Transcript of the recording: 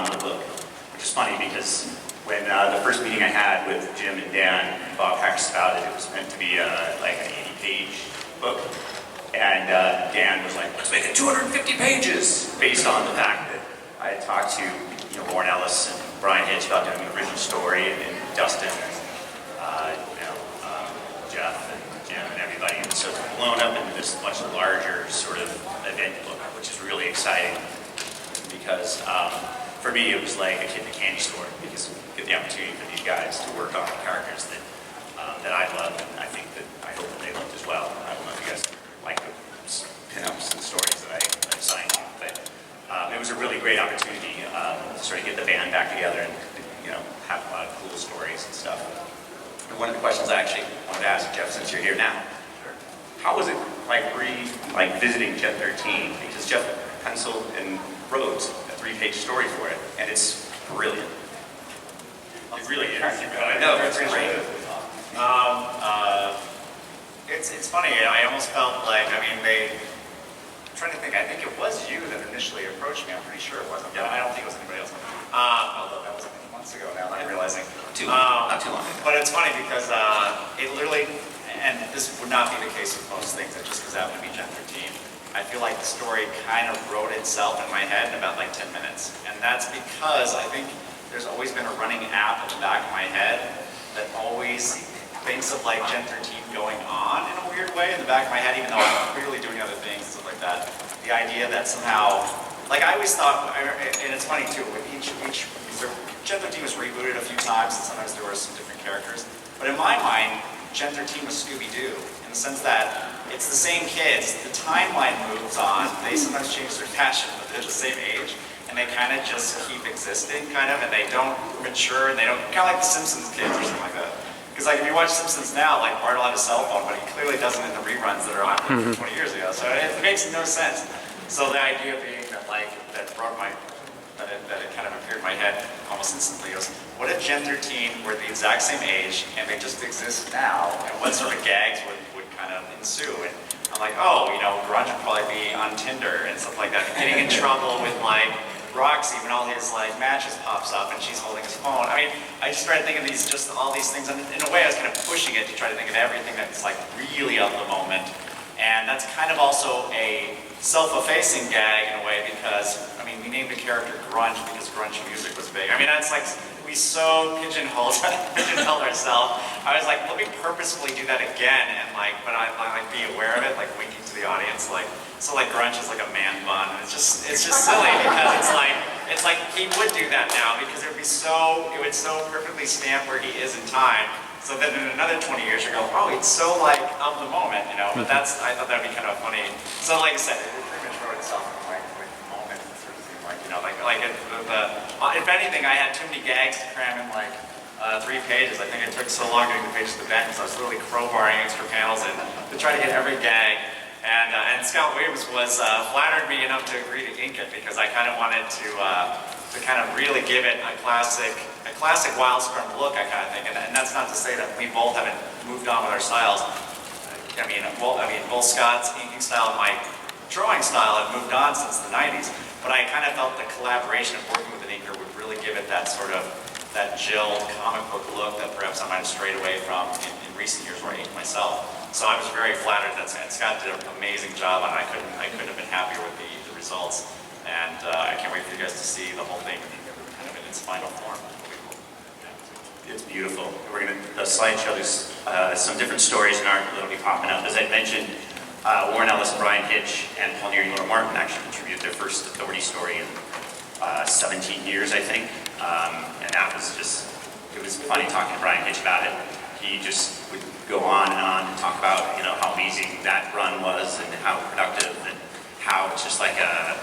on the book, which is funny because when the first meeting I had with Jim and Dan, Bob Hacks about it, it was meant to be like an 80-page book. And Dan was like, let's make it 250 pages, based on the fact that I had talked to Warren Ellis and Brian Hitch about doing an original story, and Dustin and Jeff and Jim and everybody. And so it's blown up into this much larger sort of event book, which is really exciting because for me it was like a kid in a candy store because you get the opportunity for these guys to work on the characters that I love, and I think that I hope that they loved as well. I don't know if you guys like the pin-ups and stories that I assigned you, but it was a really great opportunity to sort of get the band back together and have a lot of cool stories and stuff. And one of the questions I actually wanted to ask Jeff, since you're here now, how was it like visiting Jet 13? Because Jeff penciled and wrote a 3-page story for it, and it's brilliant. It really is. I know, it's great. It's funny, I almost felt like, I'm trying to think, I think it was you that initially approached me, I'm pretty sure it wasn't. I don't think it was anybody else. Although that was a few months ago now that I'm realizing. Not too long ago. But it's funny because it literally, and this would not be the case with most things, that just because that would be Gen 13. I feel like the story kind of wrote itself in my head in about like 10 minutes. And that's because I think there's always been a running app in the back of my head that always thinks of like Gen 13 going on in a weird way in the back of my head, even though I'm clearly doing other things and stuff like that. The idea that somehow, like I always thought, and it's funny too, with each Gen 13 was rebooted a few times, and sometimes there were some different characters. But in my mind, Gen 13 was Scooby-Doo, in the sense that it's the same kids, the timeline moves on, they sometimes change their fashion, but they're the same age, and they kind of just keep existing, kind of, and they don't mature, and they don't, kind of like the Simpsons kids or something like that. Because like if you watch Simpsons now, like Bart will have a cell phone, but he clearly doesn't in the reruns that are on 20 years ago, so it makes no sense. So the idea being that like, that it kind of appeared in my head almost instantly was, what if Gen 13 were the exact same age and they just exist now, and what sort of gags would kind of ensue? And I'm like, oh, grunge would probably be on Tinder and stuff like that, getting in trouble with like Roxy when all his like matches pops up and she's holding his phone. I just started thinking of all these things, and in a way I was kind of pushing it to try to think of everything that's like really of the moment. And that's kind of also a self-effacing gag in a way because, we named the character Grunge because grunge music was big. That's like, we so pigeonholed ourselves. I was like, let me purposefully do that again and but I be aware of it, like winking to the audience, so grunge is like a man bun. It's just silly because it's like he would do that now because it would so perfectly stamp where he is in time. So then in another 20 years you go, oh, it's so like of the moment, But I thought that'd be kind of funny. So like I said, it pretty much wrote itself in like the moment, sort of thing, if anything, I had too many gags to cram in 3 pages. I think it took so long getting the pages to the bend because I was literally crowbarring extra panels in to try to get every gag. And Scott Williams was flattered me enough to agree to ink it because I kind of wanted to kind of really give it a classic Wildstorm look, I kind of think. And that's not to say that we both haven't moved on with our styles. Both Scott's inking style and my drawing style have moved on since the 90s. But I kind of felt the collaboration of working with an inker would really give it that sort of gelled comic book look that perhaps I might have strayed away from in recent years where I inked myself. So I was very flattered that Scott did an amazing job, and I couldn't have been happier with the results. And I can't wait for you guys to see the whole thing kind of in its final form. It's beautiful. The slideshow, there's some different stories in art that'll be popping up. As I mentioned, Warren Ellis, Brian Hitch, and Paul Neary and Laura Martin actually contributed their first Authority story in 17 years, I think. And that was it was funny talking to Brian Hitch about it. He just would go on and talk about, how amazing that run was and how productive and how it's just like a